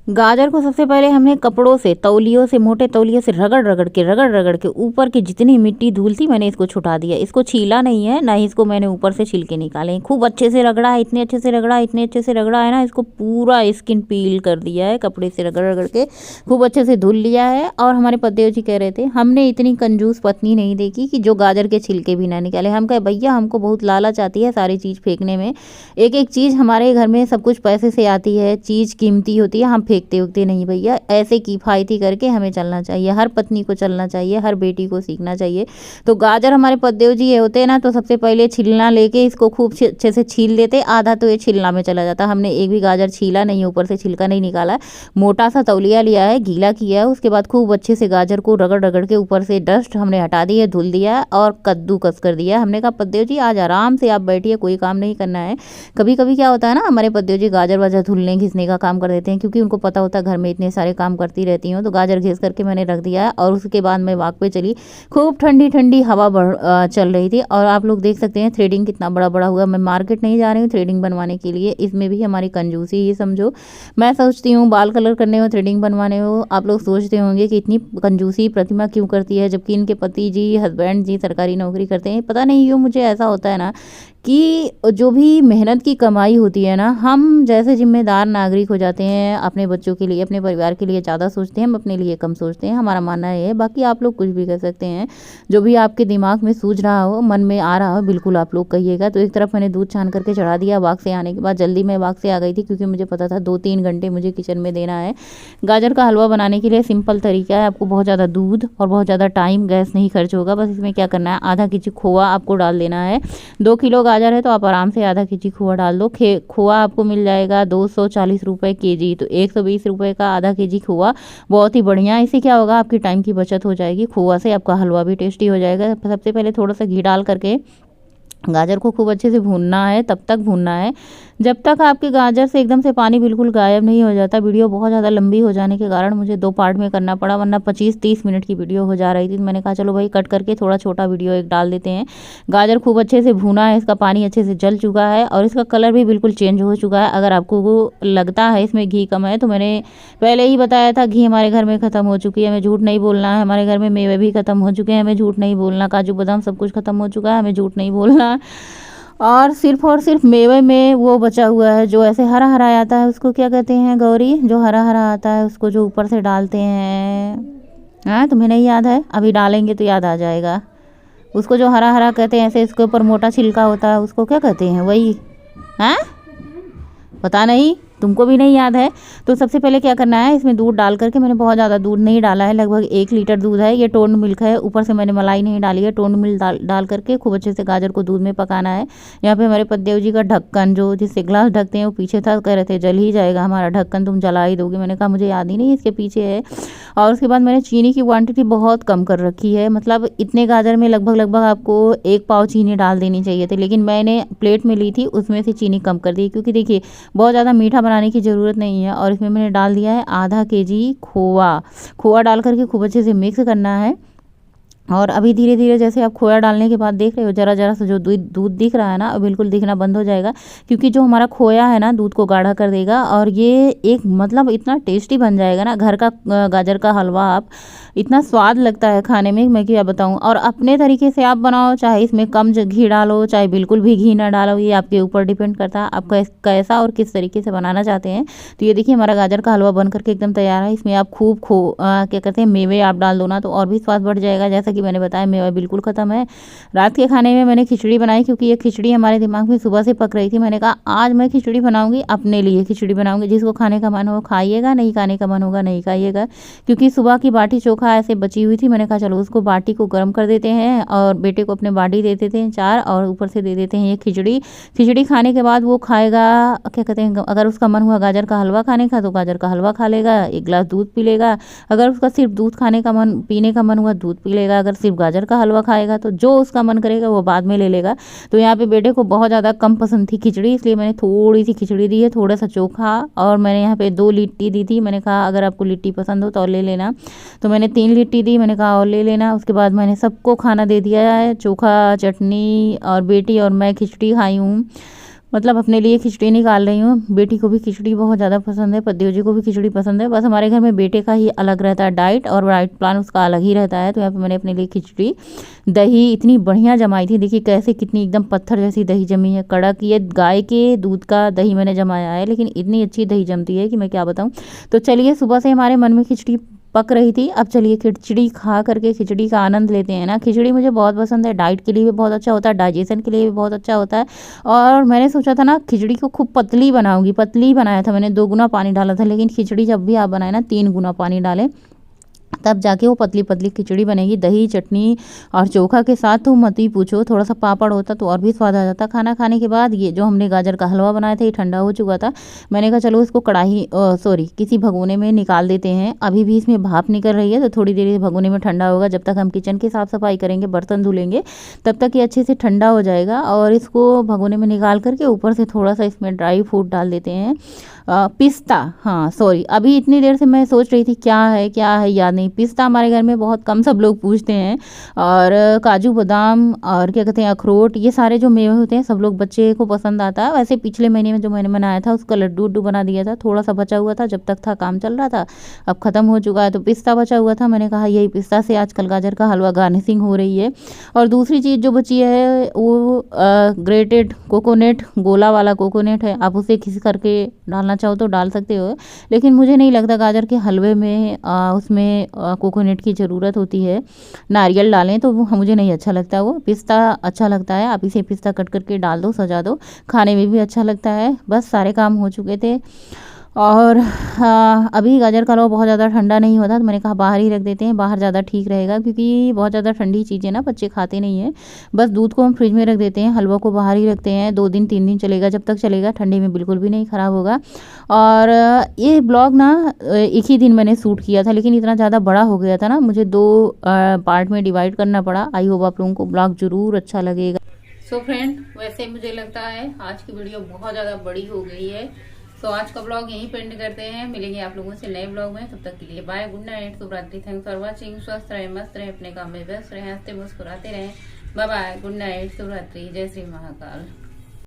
गाजर को सबसे पहले हमने कपड़ों से, तौलियों से, मोटे तौलियों से रगड़ रगड़ के ऊपर की जितनी मिट्टी धूल थी मैंने इसको छुटा दिया। इसको छीला नहीं है, ना ही इसको मैंने ऊपर से छिलके निकाले हैं। खूब अच्छे से रगड़ा है, इतने अच्छे से रगड़ा है, इतने अच्छे से रगड़ा है ना, इसको पूरा स्किन पील कर दिया है। कपड़े से रगड़ रगड़ के खूब अच्छे से धुल लिया है। और हमारे पतिदेव जी कह रहे थे हमने इतनी कंजूस पत्नी नहीं देखी कि जो गाजर के छिलके भी ना निकाले। हम कहे भैया हमको बहुत लालच आती है सारी चीज़ फेंकने में, एक एक चीज़ हमारे घर में सब कुछ पैसे से आती है, चीज़ कीमती होती है, हम फेंकते उगते नहीं भैया। ऐसे किफ़ायती करके हमें चलना चाहिए, हर पत्नी को चलना चाहिए, हर बेटी को सीखना चाहिए। तो गाजर हमारे पतिदेव जी ये होते हैं ना, तो सबसे पहले छिलना लेके इसको खूब अच्छे से छील देते, आधा तो ये छिलना में चला जाता। हमने एक भी गाजर छीला नहीं, ऊपर से छिलका नहीं निकाला। मोटा सा तौलिया लिया है, गीला किया है, उसके बाद खूब अच्छे से गाजर को रगड़ रगड़ के ऊपर से डस्ट हमने हटा दी है, धुल दिया और कद्दूकस कर दिया। हमने कहा पतिदेव जी आज आराम से आप बैठिए, कोई काम नहीं करना है। कभी कभी क्या होता है ना, हमारे पतिदेव जी गाजर वाजर धुलने घिसने का काम कर देते हैं, क्योंकि उनको पता होता है घर में इतने सारे काम करती रहती हूँ। तो गाजर घिस करके मैंने रख दिया और उसके बाद मैं वॉक पे चली। खूब ठंडी ठंडी हवा चल रही थी और आप लोग देख सकते हैं थ्रेडिंग कितना बड़ा बड़ा हुआ। मैं मार्केट नहीं जा रही हूँ थ्रेडिंग बनवाने के लिए, इसमें भी हमारी कंजूसी ही समझो। मैं सोचती हूँ बाल कलर करने हो, थ्रेडिंग बनवाने हो, आप लोग सोचते होंगे कि इतनी कंजूसी प्रतिमा क्यों करती है, जबकि इनके पति जी, हस्बैंड जी सरकारी नौकरी करते हैं। पता नहीं क्यों मुझे ऐसा होता है ना कि जो भी मेहनत की कमाई होती है ना, हम जैसे जिम्मेदार नागरिक हो जाते हैं, अपने बच्चों के लिए, अपने परिवार के लिए ज़्यादा सोचते हैं, हम अपने लिए कम सोचते हैं। हमारा मानना ये है, बाकी आप लोग कुछ भी कह सकते हैं, जो भी आपके दिमाग में सूझ रहा हो, मन में आ रहा हो, बिल्कुल आप लोग कहिएगा। तो एक तरफ मैंने दूध छान करके चढ़ा दिया। बाग से आने के बाद जल्दी मैं बाग से आ गई थी, क्योंकि मुझे पता था 2-3 घंटे मुझे किचन में देना है। गाजर का हलवा बनाने के लिए सिंपल तरीका है, आपको बहुत ज़्यादा दूध और बहुत ज़्यादा टाइम, गैस नहीं खर्च होगा। बस इसमें क्या करना है, आधा केजी खोआ आपको डाल देना है। 2 किलो गाजर है तो आप आराम से आधा केजी खोआ डाल दो। खोआ आपको मिल जाएगा 240 रुपये केजी, तो 120 रुपये का आधा केजी खोआ बहुत ही बढ़िया। इससे क्या होगा, आपकी टाइम की बचत हो जाएगी, खोआ से आपका हलवा भी टेस्टी हो जाएगा। सबसे पहले थोड़ा सा घी डाल करके गाजर को खूब अच्छे से भूनना है, तब तक भूनना है जब तक आपके गाजर से एकदम से पानी बिल्कुल गायब नहीं हो जाता। वीडियो बहुत ज़्यादा लंबी हो जाने के कारण मुझे 2 पार्ट में करना पड़ा, वरना 25-30 मिनट की वीडियो हो जा रही थी। मैंने कहा चलो भाई कट करके थोड़ा छोटा वीडियो एक डाल देते हैं। गाजर खूब अच्छे से भूना है, इसका पानी अच्छे से जल चुका है और इसका कलर भी बिल्कुल चेंज हो चुका है। अगर आपको लगता है इसमें घी कम है तो मैंने पहले ही बताया था, घी हमारे घर में ख़त्म हो चुकी है, हमें झूठ नहीं बोलना है। हमारे घर में मेवे भी ख़त्म हो चुके हैं, हमें झूठ नहीं बोलना। काजू बादाम सब कुछ ख़त्म हो चुका है, हमें झूठ नहीं बोलना। और सिर्फ मेवे में वो बचा हुआ है जो ऐसे हरा हरा आता है, उसको क्या कहते हैं गौरी, जो हरा हरा आता है उसको जो ऊपर से डालते हैं। हाँ तुम्हें नहीं याद है, अभी डालेंगे तो याद आ जाएगा। उसको जो हरा हरा कहते हैं, ऐसे इसके ऊपर मोटा छिलका होता है, उसको क्या कहते हैं वही। हाँ पता नहीं, तुमको भी नहीं याद है। तो सबसे पहले क्या करना है, इसमें दूध डाल करके, मैंने बहुत ज़्यादा दूध नहीं डाला है, लगभग 1 लीटर दूध है। ये टोन्ड मिल्क है, ऊपर से मैंने मलाई नहीं डाली है। टोन्ड मिल्क डाल करके खूब अच्छे से गाजर को दूध में पकाना है। यहाँ पे हमारे पतिदेव जी का ढक्कन जो जिससे ग्लास ढकते हैं वो पीछे था, कह रहे थे जल ही जाएगा हमारा ढक्कन, तुम जला ही दोगे। मैंने कहा मुझे याद ही नहीं इसके पीछे है। और उसके बाद मैंने चीनी की क्वांटिटी बहुत कम कर रखी है, मतलब इतने गाजर में लगभग आपको 1 पाव चीनी डाल देनी चाहिए थी, लेकिन मैंने प्लेट में ली थी उसमें से चीनी कम कर दी, क्योंकि देखिए बहुत ज़्यादा मीठा बनाने की ज़रूरत नहीं है। और इसमें मैंने डाल दिया है आधा केजी खोआ डाल करके खूब अच्छे से मिक्स करना है। और अभी धीरे धीरे जैसे आप खोया डालने के बाद देख रहे हो, जरा जरा सा जो दूध दिख रहा है ना, बिल्कुल दिखना बंद हो जाएगा, क्योंकि जो हमारा खोया है ना दूध को गाढ़ा कर देगा। और ये एक मतलब इतना टेस्टी बन जाएगा ना घर का गाजर का हलवा, आप इतना स्वाद लगता है खाने में, मैं क्या बताऊं। और अपने तरीके से आप बनाओ, चाहे इसमें कम घी डालो, चाहे बिल्कुल भी घी ना डालो, ये आपके ऊपर डिपेंड करता है आप कैसा और किस तरीके से बनाना चाहते हैं। तो ये देखिए हमारा गाजर का हलवा बन करके एकदम तैयार है। इसमें आप खूब क्या कहते हैं मेवे आप डाल दो ना, तो और भी स्वाद बढ़ जाएगा। जैसा कि मैंने बताया मेवा बिल्कुल ख़त्म है। रात के खाने में मैंने खिचड़ी बनाई, क्योंकि ये खिचड़ी हमारे दिमाग में सुबह से पक रही थी। मैंने कहा आज मैं खिचड़ी बनाऊंगी, अपने लिए खिचड़ी बनाऊंगी, जिसको खाने का मन हो खाइएगा, नहीं खाने का मन होगा नहीं खाइएगा। क्योंकि सुबह की बाटी चोखा ऐसे बची हुई थी, मैंने कहा चलो उसको बाटी को गर्म कर देते हैं और बेटे को अपने बाटी दे देते हैं 4, और ऊपर से दे देते हैं ये खिचड़ी खाने के बाद वो खाएगा, क्या कहते हैं, अगर उसका मन हुआ गाजर का हलवा खाने का तो गाजर का हलवा खा लेगा, 1 गिलास दूध पी लेगा। अगर उसका सिर्फ दूध खाने का मन, पीने का मन हुआ दूध पी लेगा। अगर सिर्फ गाजर का हलवा खाएगा तो जो उसका मन करेगा वो बाद में ले लेगा। तो यहाँ पे बेटे को बहुत ज़्यादा कम पसंद थी खिचड़ी, इसलिए मैंने थोड़ी सी खिचड़ी दी है, थोड़ा सा चोखा, और मैंने यहाँ पे 2 लिट्टी दी थी। मैंने कहा अगर आपको लिट्टी पसंद हो तो और ले लेना, तो मैंने 3 लिट्टी दी, मैंने कहा और ले लेना। उसके बाद मैंने सबको खाना दे दिया है, चोखा, चटनी, और बेटी और मैं खिचड़ी खाई हूँ। मतलब अपने लिए खिचड़ी निकाल रही हूँ। बेटी को भी खिचड़ी बहुत ज़्यादा पसंद है, पतिदेव जी को भी खिचड़ी पसंद है। बस हमारे घर में बेटे का ही अलग रहता है डाइट, और डाइट प्लान उसका अलग ही रहता है। तो यहाँ पे मैंने अपने लिए खिचड़ी, दही इतनी बढ़िया जमाई थी, देखिए कैसे कितनी एकदम पत्थर जैसी दही जमी है, कड़क। ये गाय के दूध का दही मैंने जमाया है, लेकिन इतनी अच्छी दही जमती है कि मैं क्या बताऊँ। तो चलिए, सुबह से हमारे मन में खिचड़ी पक रही थी, अब चलिए खिचड़ी खा करके खिचड़ी का आनंद लेते हैं ना। खिचड़ी मुझे बहुत पसंद है, डाइट के लिए भी बहुत अच्छा होता है, डाइजेशन के लिए भी बहुत अच्छा होता है। और मैंने सोचा था ना खिचड़ी को खूब पतली बनाऊंगी, पतली बनाया था मैंने, 2 गुना पानी डाला था। लेकिन खिचड़ी जब भी आप बनाए ना 3 गुना पानी डालें, तब जाके वो पतली पतली खिचड़ी बनेगी। दही चटनी और चोखा के साथ तो मत ही पूछो, थोड़ा सा पापड़ होता तो और भी स्वाद आ जाता। खाना खाने के बाद ये जो हमने गाजर का हलवा बनाया था, ये ठंडा हो चुका था। मैंने कहा चलो इसको किसी भगोने में निकाल देते हैं। अभी भी इसमें भाप निकल रही है, तो थोड़ी देर भगोने में ठंडा होगा। जब तक हम किचन की साफ़ सफाई करेंगे, बर्तन धुलेंगे, तब तक ये अच्छे से ठंडा हो जाएगा। और इसको भगोने में निकाल करके ऊपर से थोड़ा सा इसमें ड्राई फ्रूट डाल देते हैं, पिस्ता। हाँ सॉरी, अभी इतनी देर से मैं सोच रही थी क्या है याद नहीं। पिस्ता हमारे घर में बहुत कम सब लोग पूछते हैं, और काजू बादाम और क्या कहते हैं अखरोट, ये सारे जो मेवे होते हैं सब लोग, बच्चे को पसंद आता है। वैसे पिछले महीने में जो मैंने बनाया था उसका लड्डू उड्डू बना दिया था, थोड़ा सा बचा हुआ था, जब तक था काम चल रहा था, अब ख़त्म हो चुका है। तो पिस्ता बचा हुआ था, मैंने कहा यही पिस्ता से आजकल गाजर का हलवा गार्निशिंग हो रही है। और दूसरी चीज़ जो बची है वो ग्रेटेड कोकोनट, गोला वाला कोकोनट है, आप उसे घिस करके डालना चाहो तो डाल सकते हो। लेकिन मुझे नहीं लगता गाजर के हलवे में उसमें कोकोनट की ज़रूरत होती है। नारियल डालें तो वो मुझे नहीं अच्छा लगता, वो पिस्ता अच्छा लगता है। आप इसे पिस्ता कट करके डाल दो, सजा दो, खाने में भी अच्छा लगता है। बस सारे काम हो चुके थे। और अभी गाजर का हलवा बहुत ज़्यादा ठंडा नहीं होता, तो मैंने कहा बाहर ही रख देते हैं, बाहर ज़्यादा ठीक रहेगा, क्योंकि बहुत ज़्यादा ठंडी चीज़ें ना बच्चे खाते नहीं हैं। बस दूध को हम फ्रिज में रख देते हैं, हलवा को बाहर ही रखते हैं, 2 दिन 3 दिन चलेगा, जब तक चलेगा, ठंडे में बिल्कुल भी नहीं ख़राब होगा। और ये ब्लॉग ना एक ही दिन मैंने शूट किया था, लेकिन इतना ज़्यादा बड़ा हो गया था ना, मुझे 2 पार्ट में डिवाइड करना पड़ा। आई होप आप लोगों को ब्लॉग ज़रूर अच्छा लगेगा। सो फ्रेंड, वैसे मुझे लगता है आज की वीडियो बहुत ज़्यादा बड़ी हो गई है। तो आज का ब्लॉग यहीं पे एंड करते हैं, मिलेंगे आप लोगों से नए ब्लॉग में। तब तक के लिए बाय, गुड नाइट, शुभ रात्रि, थैंक्स फॉर वाचिंग। स्वस्थ रहे, मस्त रहे, अपने काम में व्यस्त रहे, हंसते मुस्कुराते रहे। बाय बाय, गुड नाइट, शुभ रात्रि, जय श्री महाकाल।